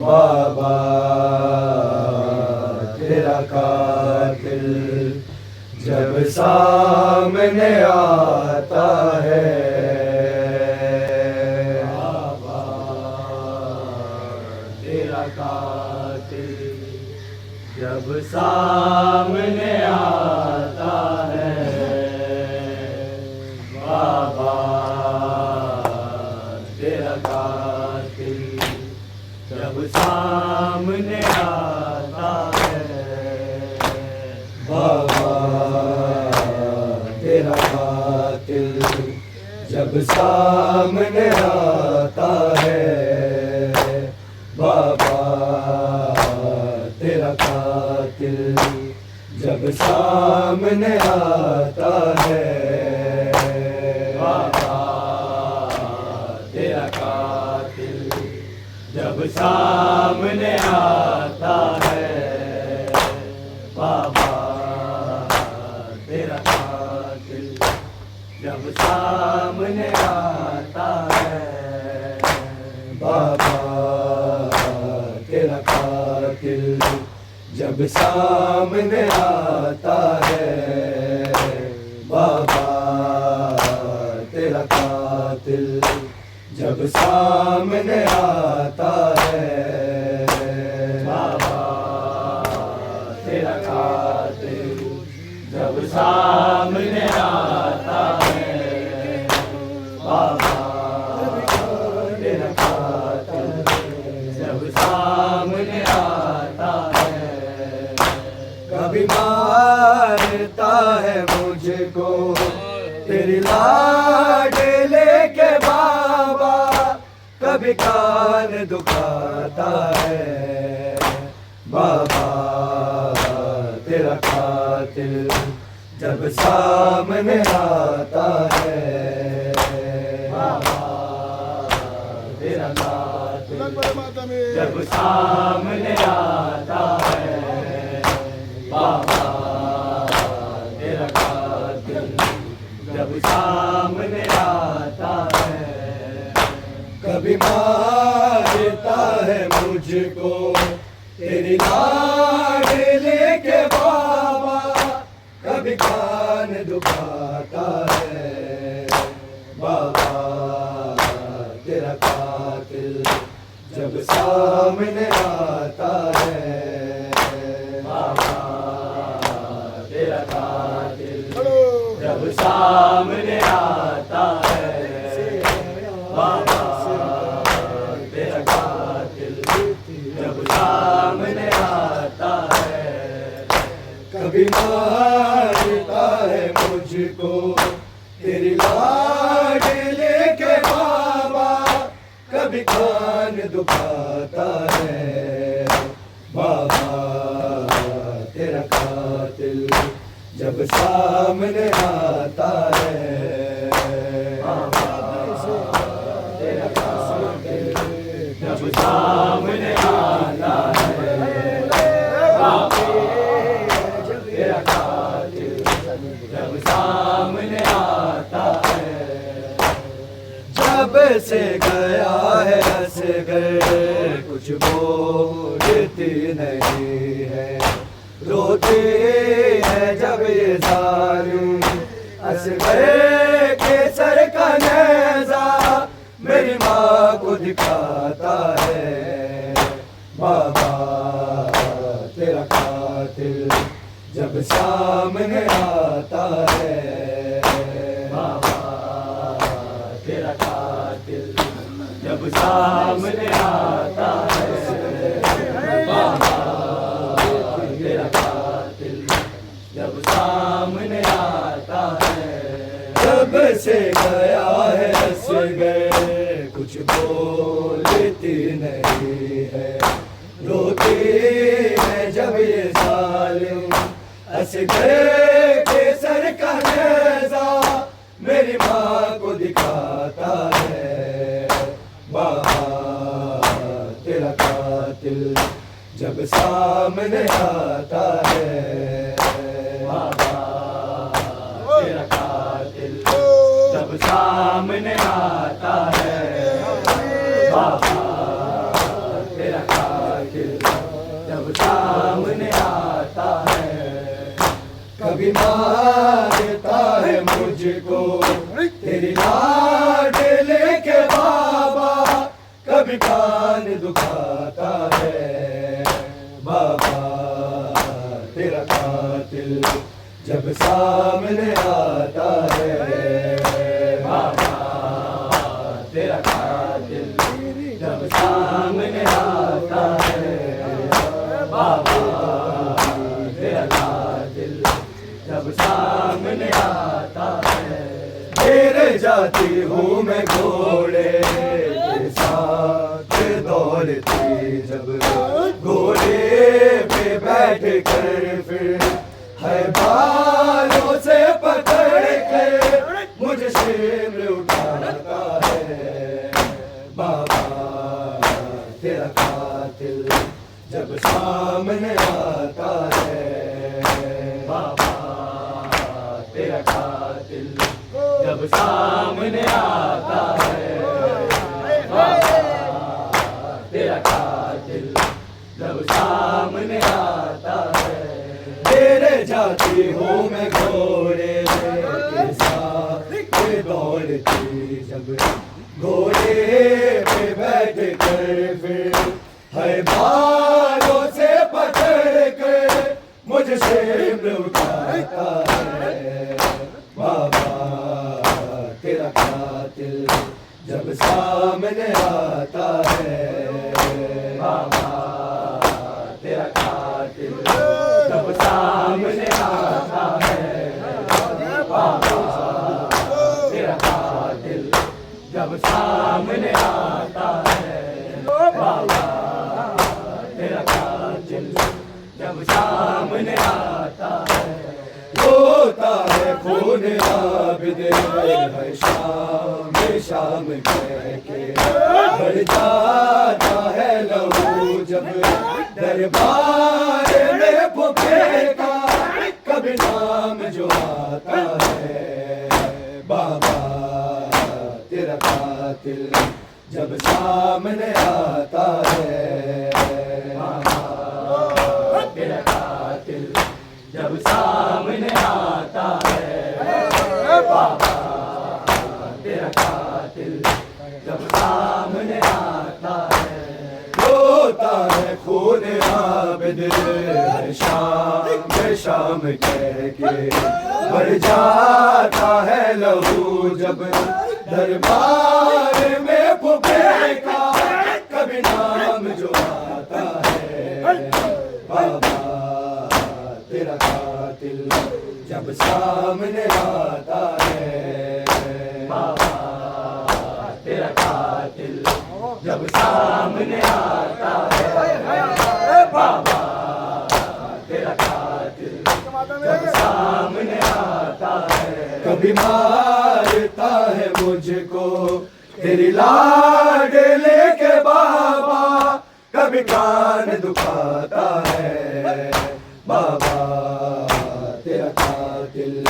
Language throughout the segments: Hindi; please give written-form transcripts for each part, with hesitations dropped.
बाबा तेरा कातिल जब सामने आता है, बाबा तेरा कातिल जब सामने आता है, बाबा तेरा कातिल जब सामने आता है, बाबा तेरा कातिल जब सामने आता है, बाबा तेरा कातिल जब सामने आता है, बाबा तेरा कातिल जब सामने आता है, बाबा तेरा कातिल जब सामने आता है, बाबा तेरा कातिल जब सामने आता है, बाबा तेरा कातिल जब सामने आता है, बाबा तेरा कातिल जब सामने आता है, बाबा तेरा कातिल जब सामने आता है, कभी मारता है मुझको तेरी लाडले के बाबा, कभी कान दुखाता है, बाबा तेरा कातिल जब सामने आता है, बाबा तेरा कातिल जब सामने आता है, बाबा तेरा कातिल जब सामने आता है, कभी मारता है मुझको तेरी लाडले के बाबा, कभी कान दुखाता है, बाबा तेरा कातिल जब सामने आता है, बाबा तेरा कातिल जब सामने आता है, बाबा तेरा कातिल जब सामने आता है, कभी मारता है मुझको तेरी लाडले के बाबा, कभी कान दुखाता है, बाबा तेरा कातिल जब सामने आता है, बाबा तेरा कातिल जब सामने आता है, बाबा तेरा कातिल जब सामने आता है, जब से गया है असगर कुछ बोलती नहीं है, रोती है जब ये जालिम असगर के सर का नेज़ा मेरी माँ को दिखाता है, बाबा तेरा कातिल जब सामने आता है, बाबा तेरा कातिल जब सामने आता है, बाबा तेरा कातिल जब सामने आता है, जब से गया है असगर कुछ बोलती नहीं है, रोती है जब ये जालिम असगर के सर का नेज़ा मेरी माँ को दिखाता है, बाबा तेरा कातिल जब सामने आता है, बाबा तेरा कातिल जब सामने आता है, बाबा तेरा कातिल कातिल जब सामने आता है। कभी मारता है मुझको तेरी लाडले के बाबा, कभी कान दुखाता है बाबा तेरा कातिल जब सामने आता है। बाबा तेरा कातिल जब सामने आता है। बाबा तेरा कातिल जब सामने आता है। तेरे जाती हूँ मैं घोड़े के साथ दौड़ती, जब घोड़े पे बैठ कर फिर है बालों से पकड़ के मुझे शेर उठाता है। बाबा तेरा कातिल जब सामने आता है। बाबा तेरा कातिल जब सामने आता है। बाबा तेरा कातिल जब सामने आता है। तेरे जाती हूँ मैं घोड़े के साथ दौड़ती, जब घोड़े पे बैठ कर फिर है बालों से पकड़ कर मुझे शेर उठाता है। बाबा तेरा कातिल जब सामने आता है। बाबा तेरा कातिल जब सामने आता है। बाबा तेरा कातिल जब सामने आता है। बाबा तेरा कातिल जब सामने आता है। होता है खून आबिद है शाम शाम कह के, बढ़ जाता है लहू जब दरबार में पुकारे का कभी नाम जो आता है। बाबा तेरा कातिल जब सामने आता है। बाबा तेरा कातिल जब सामने आता है। बाबा तेरा कातिल जब सामने आता है। होता है खून आबिद शाम शाम कह के, बढ़ जाता है लहू जब दरबार में पुकारे का कभी नाम जो आता है। बाबा तेरा कातिल जब सामने आता है। बाबा तेरा कातिल जब सामने आता है। बाबा तेरा कातिल जब सामने आता है। कभी मारता है मुझको तेरी लाडले के बाबा, कभी कान दुखाता है। बाबा तेरा कातिल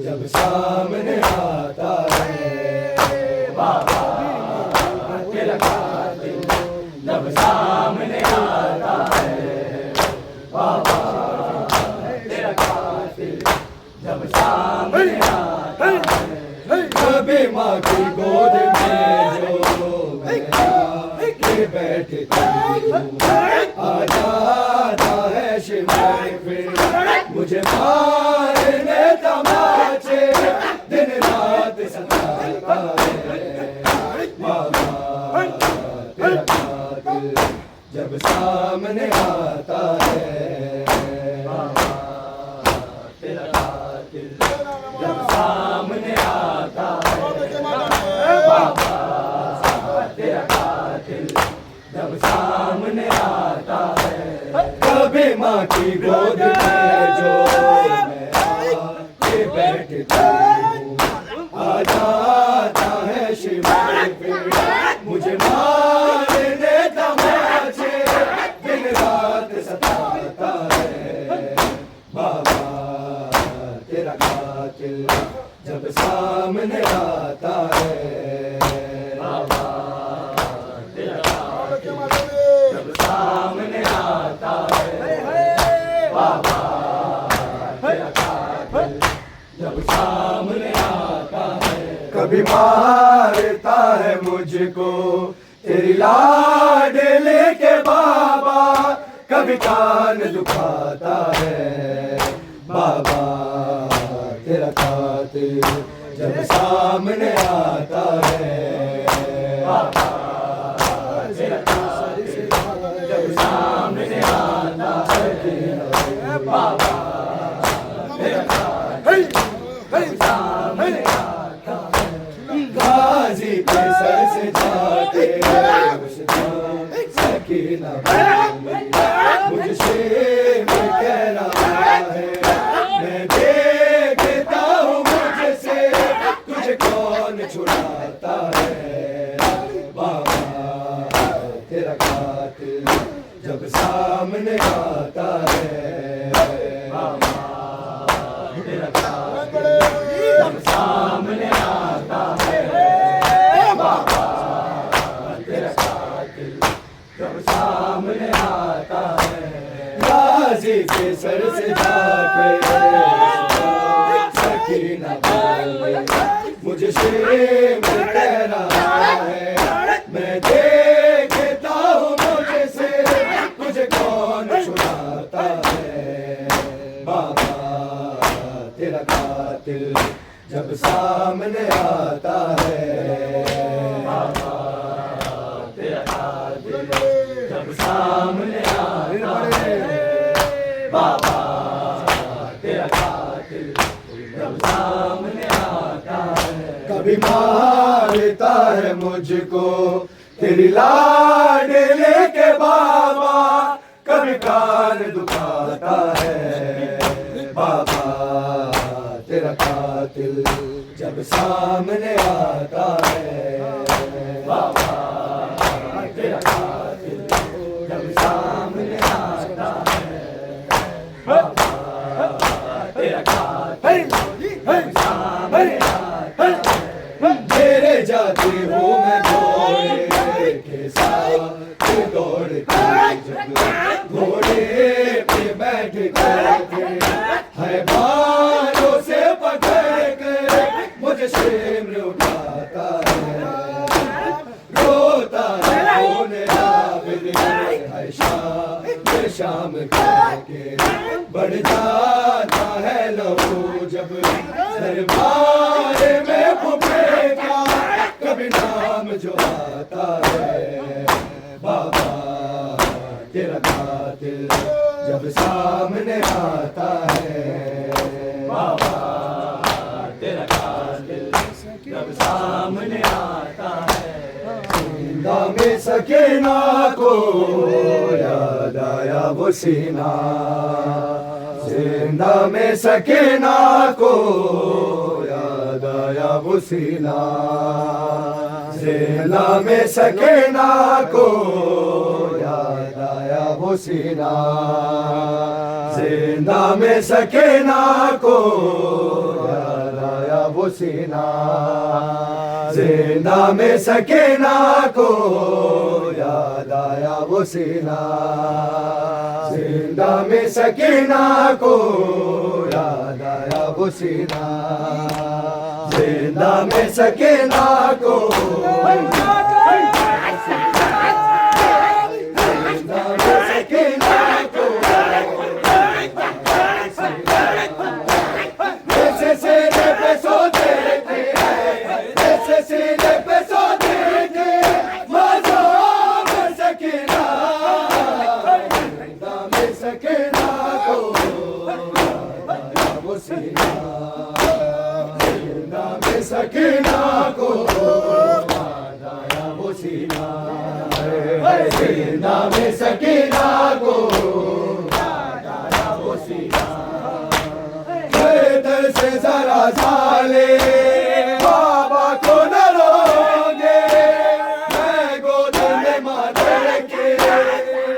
जब सामने आता है। बाबा तेरा कातिल जब सामने आता है। बाबा तेरा कातिल जब सामने आता है। कभी माँ की गोद में जो मैं बैठती हूँ, आ जाता है शिवाय फिर मुझे मारने तमाचे, दिन रात सताता है। बाबा तेरा कातिल जब सामने आता है। बाबा तेरा कातिल जब सामने आता है। बाबा तेरा कातिल जब सामने आता है। कभी माँ की गोद में जो मैं आके बैठती हूँ, आ जाता है शिवाय फिर मुझे मारने तमाचे, दिन रात सताता है। बाबा तेरा कातिल जब सामने आता है। बाबा तेरा कातिल जब सामने कभी मारता है मुझको तेरी लाडले के बाबा, कभी कान दुखाता है बाबा तेरा कातिल जब सामने आता है। बाबा तेरा कातिल जब सामने आता है, बाबा तेरा कातिल जब सामने आता है। गाजी के सर से जाके सकीना मुझसे मैं कह रहा है, मैं देखता हूँ मुझसे तुझे कौन छुड़ाता है। बाबा तेरा कातिल जब सामने आता है, बाबा तेरा कातिल जब सामने आता है, बाबा तेरा कातिल जब सामने आता है। गाजी के सर से जाके सकीना मुझसे मैं कह रहा है, मैं देखता हूँ मुझसे तुझे कौन छुड़ाता है। बाबा तेरा कातिल जब सामने आता है, बाबा तेरा कातिल जब सामने आता है, बाबा तेरा कातिल जब सामने आता है। कभी मारता है मुझको तेरी लाडले के बाबा, कभी कान दुखाता है बाबा तेरा कातिल जब सामने आता है। बाबा तेरा कातिल जब सामने आता है, बाबा तेरा कातिल जब सामने आता है। मेरे जाती हूँ मैं घोड़े के साथ दौड़ती, जब घोड़े पे बैठ कर है बालों से पकड़ कर मुझे शेर उठाता है, रोता है होने आबिद है शाम के बढ़ जाता है लहू जब दरबार में फुफे का कभी नाम जो आता है। बाबा तेरा कातिल जब सामने आता है, बाबा तेरा कातिल जब सामने आता है। जिंदा में सकीना को याद आया वो सीना, जिंदा में सकीना को याद आया वो सीना, जिंदा में सकीना को याद आया वो सीना, जिंदा में सकीना को याद आया वो सीना, जिंदा में सकीना को याद आया वो सीना, जिंदा में सकीना को याद आया वो सीना, जिंदा में सकीना को सकीना को याद आया वो सीना, जिंदा में सकीना को याद आया वो सीना। दर से जरा झाले बाबा को न रोगे, मैं गोद में मार के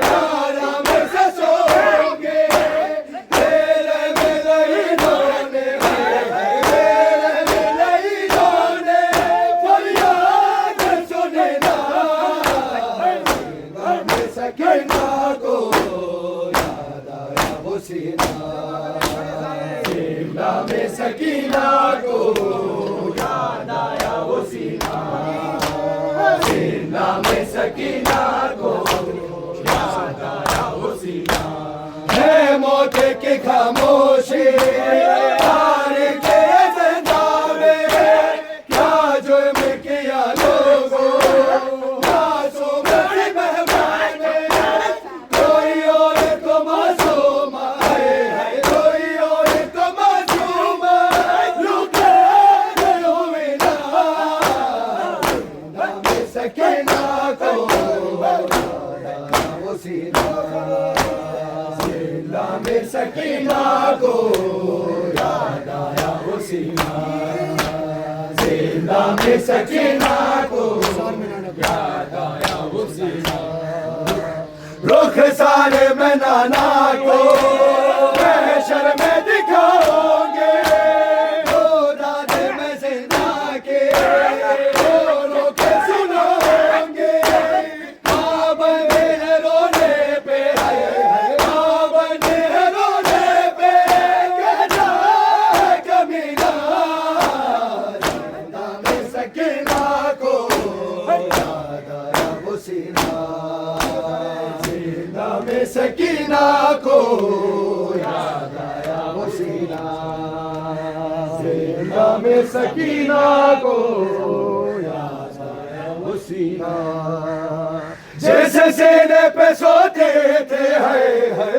आराम से सोओगे, तेरे मेरे इन्होंने सकीना को याद आया वो सीना, जिंदा में सकीना को याद आया की खामोशी तारीख ये जिंदा में क्या जुर्म किया लोगों मासूम है मेहमान कोई और तो मासूम है कोई और तो मासूम लुटे हुए ना सकीना को जिंदा में सकीना को याद आया वो सीना जिंदा में सकीना को याद आया वो सीना रुख सारे में नाना को महशर में दिखाओगे दाद में जिंदा के रो के सुनाओगे बने रोने पे बने रोने पे कहना कमीना जिंदा में सकीना को याद आया वो सीना जिंदा में सकीना को याद आया वो सीना जिंदा में सकीना को याद आया वो सीना जैसे सीने पे सोते थे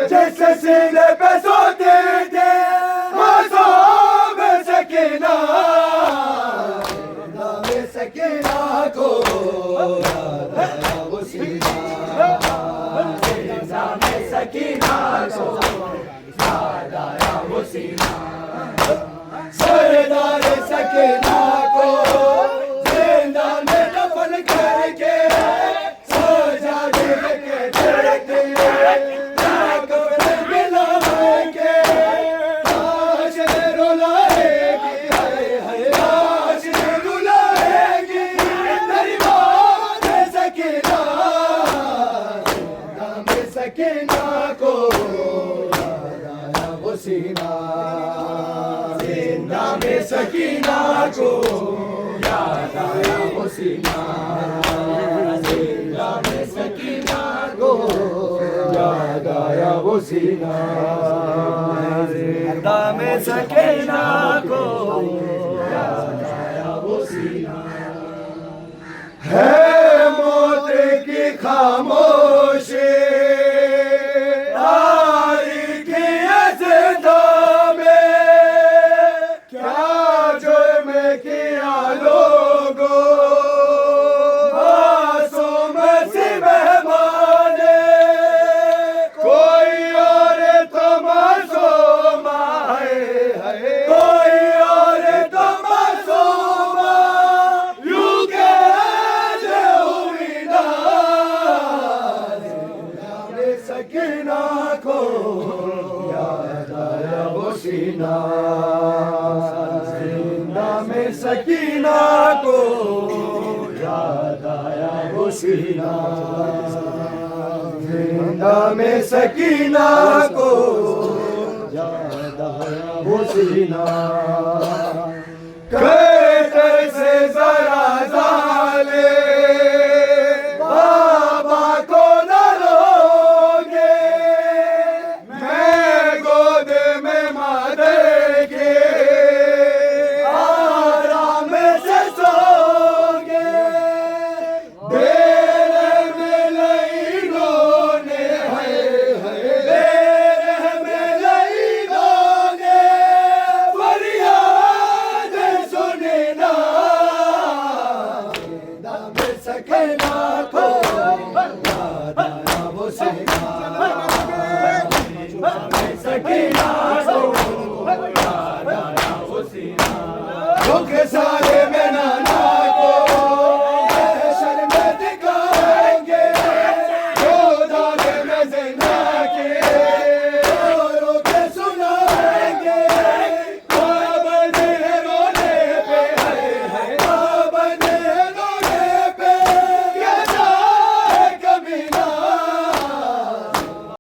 जैसे सीने पे सोते थे मासूम सकीना जिंदा में सकीना को याद आया वो सीना जिंदा में सकीना को याद आया वो सीना सरदार सकीना को जिंदा में दफन करके सजा दे के चढ़ते कब्र मिलाएंगे लाश रुलाएगी लाश रुलाएगी तेरी मौत सकीना जिंदा में सकीना को याद आया वो सीना जिंदा में सकीना को याद आया वो सीना जिंदा में सकीना को याद आया वो सीना जिंदा में सकीना को याद आया वो सीना है मौत की खामोशी तारीख ये जिंदा में क्या जुर्म किया लोगों मासूम सी मेहमान कोई और तो मासूम है कोई और तो मासूम यूं कैसे हुई ना जिंदा में सकीना को याद आया वो सीना जिंदा में सकीना को याद आया वो सीना जिंदा में सकीना को याद आया वो सीना कैसे जरा जाले बाबा को न रोगे मैं गोद में मारे के आराम से सोगे देर में लईनोने देर में लईनोने फरियाद सुने ना जिंदा में सकीना को याद आया वो सीना जिंदा में सकीना को याद आया वो सीना दुख सारे में ना